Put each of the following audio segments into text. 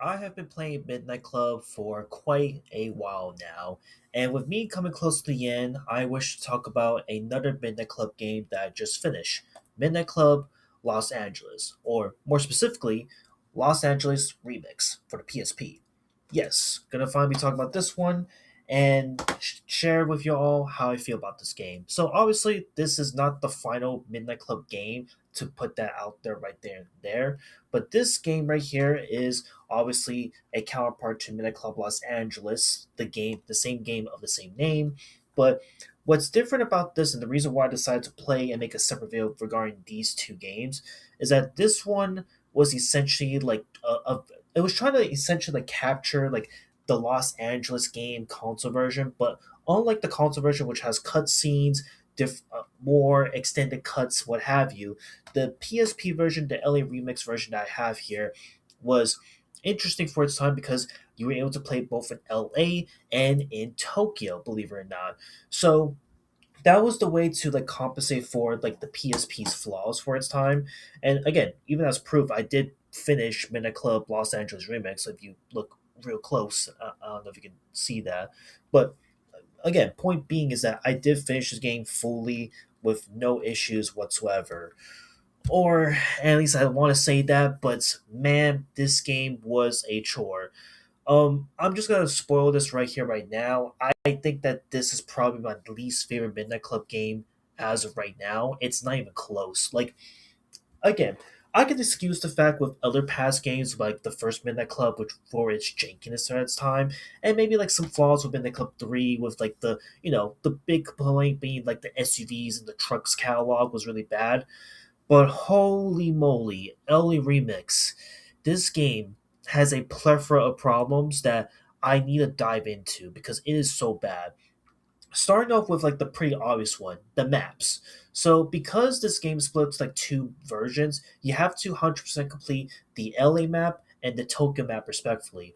I have been playing Midnight Club for quite a while now, and with me coming close to the end, I wish to talk about another Midnight Club game that I just finished Midnight Club Los Angeles, or more specifically, Los Angeles Remix for the PSP. Yes, gonna finally be talking about this one and share with you all how I feel about this game. So, obviously, this is not the final Midnight Club game to put that out there right there and there, but this game right here is obviously a counterpart to Midnight Club Los Angeles, the same game of the same name. But what's different about this, and the reason why I decided to play and make a separate video regarding these two games, is that this one was essentially like it was trying to essentially like capture like the Los Angeles game console version, but unlike the console version, which has cutscenes, more extended cuts, what have you, the PSP version, the LA Remix version that I have here, was interesting for its time because you were able to play both in LA and in Tokyo, believe it or not. So that was the way to like compensate for like the PSP's flaws for its time. And again, even as proof, I did finish Midnight Club Los Angeles Remix. So if you look real close, I don't know if you can see that, but again, point being is that I did finish this game fully with no issues whatsoever. Or at least I want to say that, but man, this game was a chore. I'm just gonna spoil this right here, right now. I think that this is probably my least favorite Midnight Club game as of right now. It's not even close. Like again, I can excuse the fact with other past games like the first Midnight Club, which for its jankiness at its time, and maybe like some flaws with Midnight Club 3 with like the big complaint being like the SUVs and the trucks catalog was really bad. But holy moly, LA Remix, this game has a plethora of problems that I need to dive into because it is so bad. Starting off with like the pretty obvious one, the maps. So because this game splits like two versions, you have to 100% complete the LA map and the Tokyo map respectively.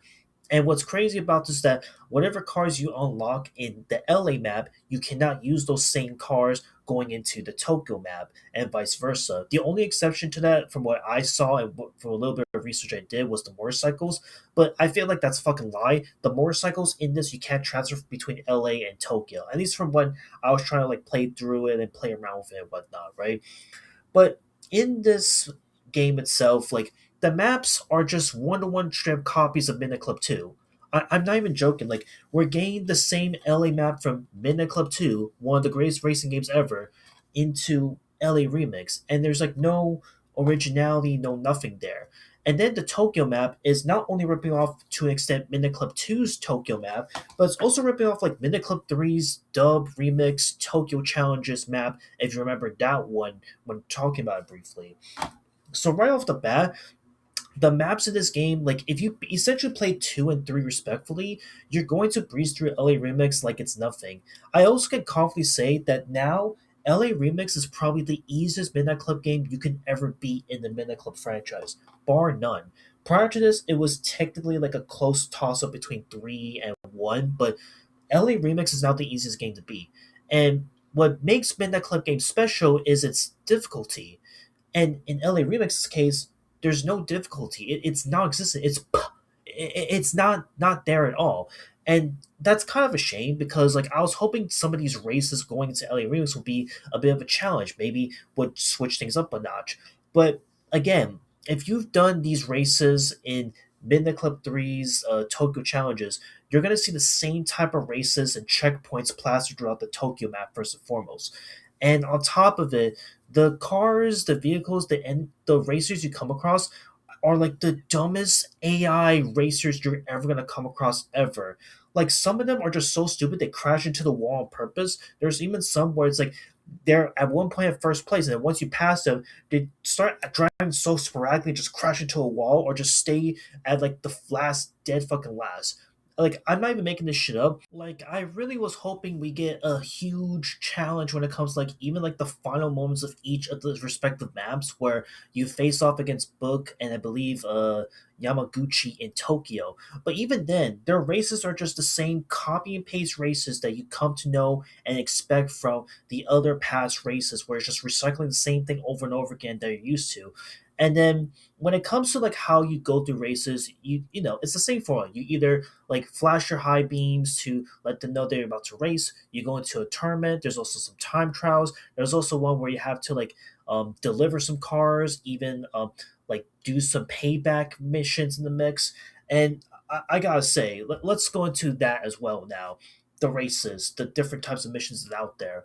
And what's crazy about this is that whatever cars you unlock in the LA map, you cannot use those same cars going into the Tokyo map, and vice versa. The only exception to that, from what I saw and from a little bit of research I did, was the motorcycles. But I feel like that's a fucking lie. The motorcycles in this you can't transfer between LA and Tokyo. At least from when I was trying to like play through it and play around with it and whatnot, right? But in this game itself, like the maps are just one-to-one straight copies of Midnight Club 2. I'm not even joking. Like we're getting the same LA map from Midnight Club 2, one of the greatest racing games ever, into LA Remix, and there's like no originality, no nothing there. And then the Tokyo map is not only ripping off to an extent Midnight Club 2's Tokyo map, but it's also ripping off like Midnight Club 3's Dub Remix Tokyo Challenges map, if you remember that one when talking about it briefly. So right off the bat, the maps in this game, like if you essentially play two and three respectfully, you're going to breeze through LA Remix like it's nothing. I also can confidently say that now LA Remix is probably the easiest Midnight Club game you can ever beat in the Midnight Club franchise, bar none. Prior to this, it was technically like a close toss up between three and one, but LA Remix is now the easiest game to beat. And what makes Midnight Club games special is its difficulty. And in LA Remix's case, there's no difficulty. It's non-existent. It's not there at all. And that's kind of a shame because like I was hoping some of these races going into LA Remix would be a bit of a challenge, maybe would switch things up a notch. But again, if you've done these races in Midnight Club 3's Tokyo challenges, you're going to see the same type of races and checkpoints plastered throughout the Tokyo map first and foremost. And on top of it, the cars, the vehicles, the racers you come across are like the dumbest AI racers you're ever gonna come across ever. Like some of them are just so stupid they crash into the wall on purpose. There's even some where it's like they're at one point at first place, and then once you pass them, they start driving so sporadically, just crash into a wall, or just stay at like the last dead fucking last. Like I'm not even making this shit up. Like I really was hoping we get a huge challenge when it comes to, like even like the final moments of each of the respective maps where you face off against Book and I believe Yamaguchi in Tokyo. But even then, their races are just the same copy and paste races that you come to know and expect from the other past races, where it's just recycling the same thing over and over again that you're used to. And then when it comes to like how you go through races, you know it's the same formula. You either like flash your high beams to let them know they're about to race. You go into a tournament. There's also some time trials. There's also one where you have to like deliver some cars, even like do some payback missions in the mix. And I gotta say, let's go into that as well now. The races, the different types of missions that are out there.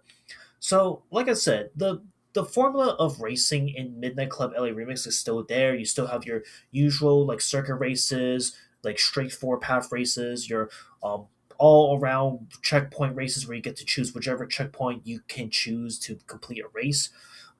So, like I said, the formula of racing in Midnight Club LA Remix is still there. You still have your usual like circuit races, like straightforward path races, your um all around checkpoint races where you get to choose whichever checkpoint you can choose to complete a race.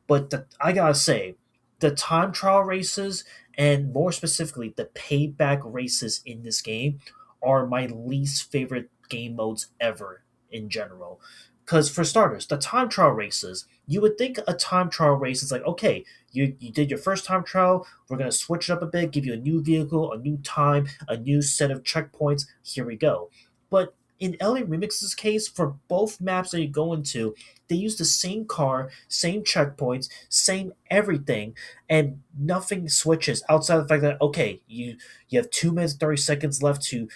But I gotta say, the time trial races and more specifically the payback races in this game are my least favorite game modes ever in general. Because for starters, the time trial races, you would think a time trial race is like, okay, you did your first time trial, we're gonna switch it up a bit, give you a new vehicle, a new time, a new set of checkpoints, here we go. But in LA Remix's case, for both maps that you go into, they use the same car, same checkpoints, same everything, and nothing switches outside of the fact that okay, you have 2 minutes 30 seconds left to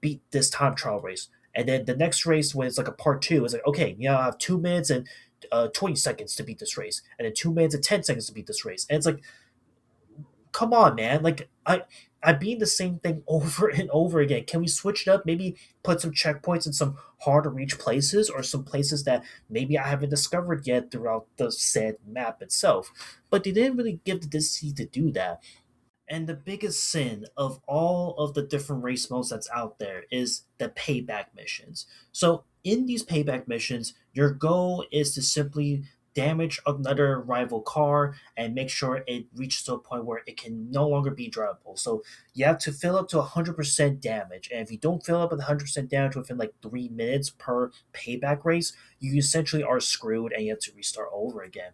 beat this time trial race, and then the next race when it's like a part two is like okay, you now have 2 minutes and 20 seconds to beat this race, and then 2 minutes and 10 seconds to beat this race, and it's like come on, man. Like I beat the same thing over and over again. Can we switch it up? Maybe put some checkpoints in some hard to reach places or some places that maybe I haven't discovered yet throughout the said map itself. But they didn't really give the Disney to do that. And the biggest sin of all of the different race modes that's out there is the payback missions. So, in these payback missions, your goal is to simply damage another rival car and make sure it reaches to a point where it can no longer be drivable. So, you have to fill up to 100% damage. And if you don't fill up with 100% damage within like 3 minutes per payback race, you essentially are screwed and you have to restart over again.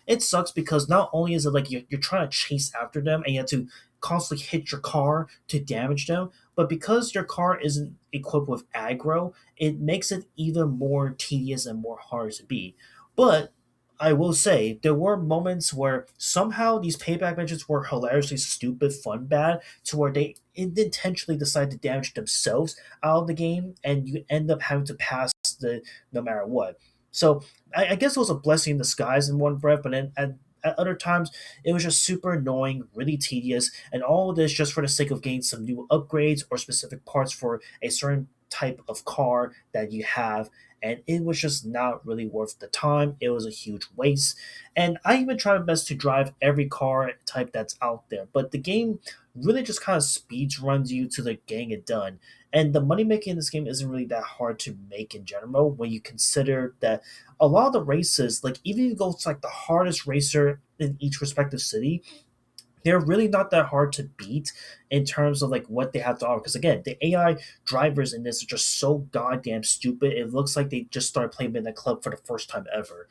It sucks because not only is it like you're trying to chase after them and you have to constantly hit your car to damage them, but because your car isn't equipped with aggro, it makes it even more tedious and more hard to beat. But I will say there were moments where somehow these payback missions were hilariously stupid, fun, bad, to where they intentionally decide to damage themselves out of the game, and you end up having to pass the no matter what. So I guess it was a blessing in disguise in one breath, but then at other times it was just super annoying, really tedious, and all of this just for the sake of getting some new upgrades or specific parts for a certain type of car that you have. And it was just not really worth the time. It was a huge waste. And I even try my best to drive every car type that's out there. But the game really just kind of speeds runs you to the getting it done. And the money making in this game isn't really that hard to make in general when you consider that a lot of the races, like even if you go to like the hardest racer in each respective city, they're really not that hard to beat in terms of like what they have to offer. Because again, the AI drivers in this are just so goddamn stupid. It looks like they just started playing Midnight Club for the first time ever.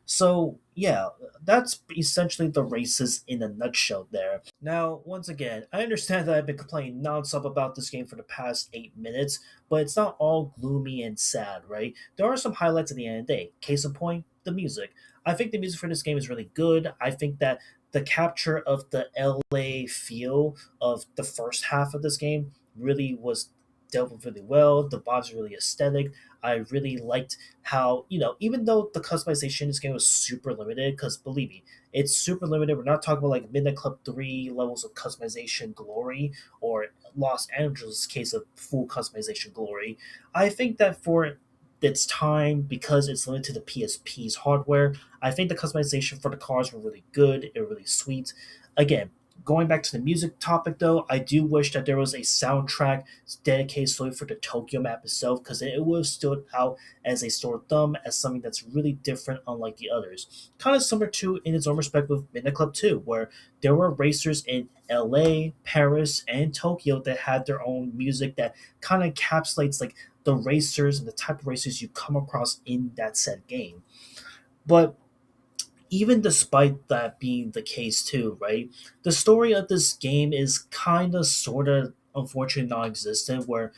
So yeah, that's essentially the races in a nutshell there. Now, once again, I understand that I've been complaining nonstop about this game for the past 8 minutes, but it's not all gloomy and sad, right? There are some highlights at the end of the day. Case in point, the music. I think the music for this game is really good. I think that the capture of the LA feel of the first half of this game really was dealt with really well. The vibes are really aesthetic. I really liked how, even though the customization in this game was super limited, because believe me, it's super limited. We're not talking about like Midnight Club 3 levels of customization glory or Los Angeles case of full customization glory. I think that for its time, because it's limited to the PSP's hardware, I think the customization for the cars were really good. It really sweet. Again, going back to the music topic though, I do wish that there was a soundtrack dedicated solely for the Tokyo map itself because it would have stood out as a sore thumb, as something that's really different, unlike the others. Kind of similar to, in its own respect, with Midnight Club 2, where there were racers in LA, Paris, and Tokyo that had their own music that kind of encapsulates like the racers and the type of racers you come across in that said game. But even despite that being the case too, right? The story of this game is kind of sort of unfortunately non-existent. Where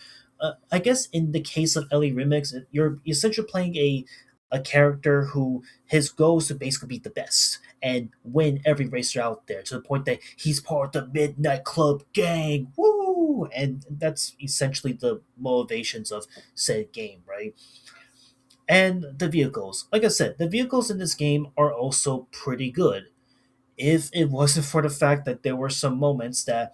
I guess in the case of Ellie Remix, you're essentially playing a character who his goal is to basically be the best, and win every racer out there to the point that he's part of the Midnight Club gang. Woo! And that's essentially the motivations of said game, right? And the vehicles. Like I said, the vehicles in this game are also pretty good if it wasn't for the fact that there were some moments that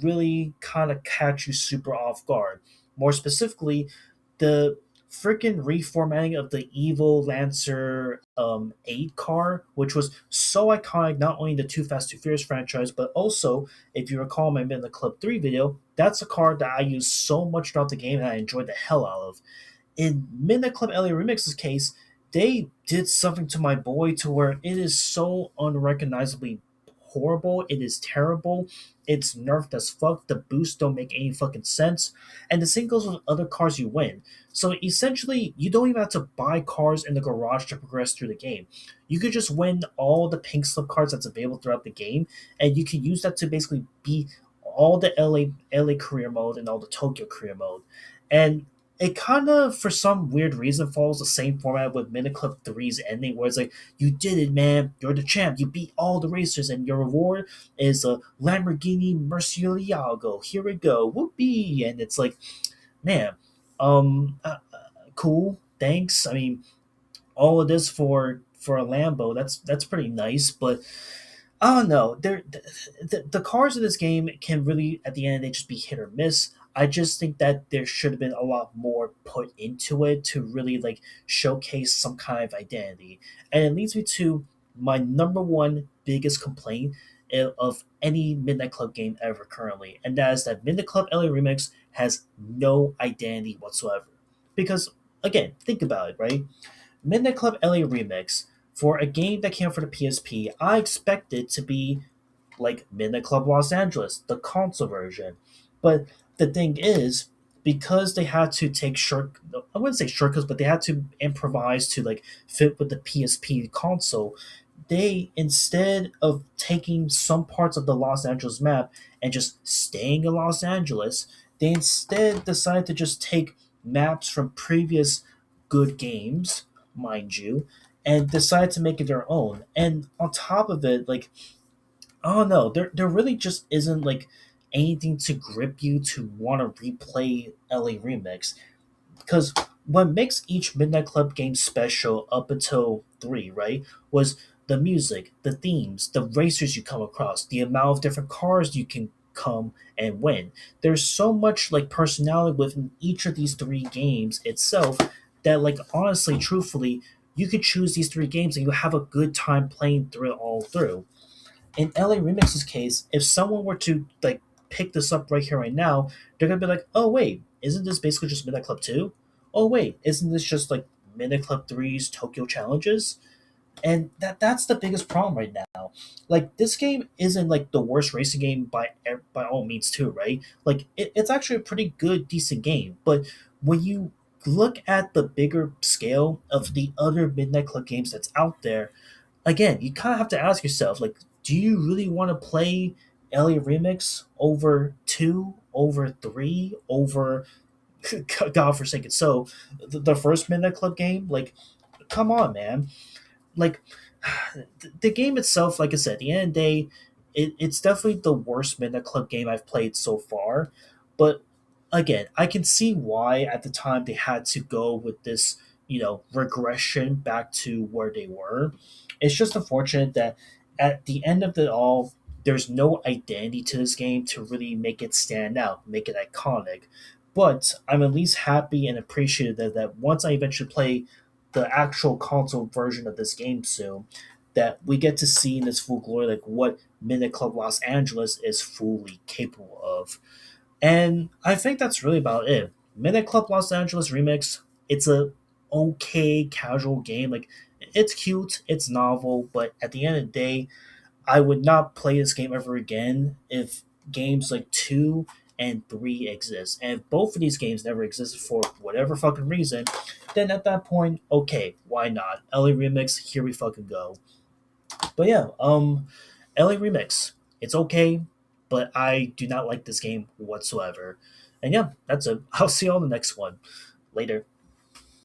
really kind of catch you super off guard. More specifically, the freaking reformatting of the evil Lancer 8 car, which was so iconic not only in the Too Fast Too Furious franchise, but also, if you recall my Midnight Club 3 video, that's a car that I used so much throughout the game and I enjoyed the hell out of. In Midnight Club LA Remix's case, they did something to my boy to where it is so unrecognizably horrible. It is terrible. It's nerfed as fuck. The boosts don't make any fucking sense. And the same goes with other cars you win. So essentially, you don't even have to buy cars in the garage to progress through the game. You could just win all the pink slip cards that's available throughout the game, and you can use that to basically beat all the LA career mode and all the Tokyo career mode. And it kind of, for some weird reason, follows the same format with Minute Club 3's ending, where it's like, you did it, man. You're the champ. You beat all the racers, and your reward is a Lamborghini Murcielago. Here we go. Whoopee. And it's like, man, cool. Thanks. I mean, all of this for a Lambo, that's pretty nice, but I don't know. The cars in this game can really, at the end, they just be hit or miss. I just think that there should have been a lot more put into it to really like showcase some kind of identity. And it leads me to my number one biggest complaint of any Midnight Club game ever currently, and that is that Midnight Club LA Remix has no identity whatsoever. Because again, think about it, right? Midnight Club LA Remix, for a game that came out for the PSP, I expected to be like Midnight Club Los Angeles, the console version. But the thing is, because they had to take short, I wouldn't say shortcuts, but they had to improvise to like fit with the PSP console. They, instead of taking some parts of the Los Angeles map and just staying in Los Angeles, they instead decided to just take maps from previous good games, mind you, and decide to make it their own. And on top of it, like, I don't know, there really just isn't like anything to grip you to want to replay LA Remix. Because what makes each Midnight Club game special up until 3, right, was the music, the themes, the racers you come across, the amount of different cars you can come and win. There's so much like personality within each of these three games itself that, like, honestly, truthfully, you could choose these three games and you have a good time playing through it all through. In LA Remix's case, if someone were to like pick this up right here right now, they're gonna be like, "Oh wait, isn't this basically just Midnight Club 2? Oh wait, isn't this just like Midnight Club 3's Tokyo Challenges?" And that's the biggest problem right now. Like, this game isn't like the worst racing game by all means too, right? Like, it's actually a pretty good, decent game. But when you look at the bigger scale of the other Midnight Club games that's out there, again, you kind of have to ask yourself, like, do you really want to play LA Remix over 2, over 3, over God forsaken? So, the first Midnight Club game? Like, come on, man. Like, the game itself, like I said, at the end of the day, it's definitely the worst Midnight Club game I've played so far. But again, I can see why at the time they had to go with this, regression back to where they were. It's just unfortunate that at the end of it all, there's no identity to this game to really make it stand out, make it iconic. But I'm at least happy and appreciative that once I eventually play the actual console version of this game soon, that we get to see in its full glory, like what Midnight Club Los Angeles is fully capable of. And I think that's really about it. Midnight Club Los Angeles Remix, it's a okay casual game. Like, it's cute, it's novel, but at the end of the day, I would not play this game ever again if games like 2 and 3 exist. And if both of these games never existed for whatever fucking reason, then at that point, okay, why not? LA Remix, here we fucking go. But yeah, LA Remix, it's okay, but I do not like this game whatsoever. And yeah, that's it. I'll see you on the next one. Later.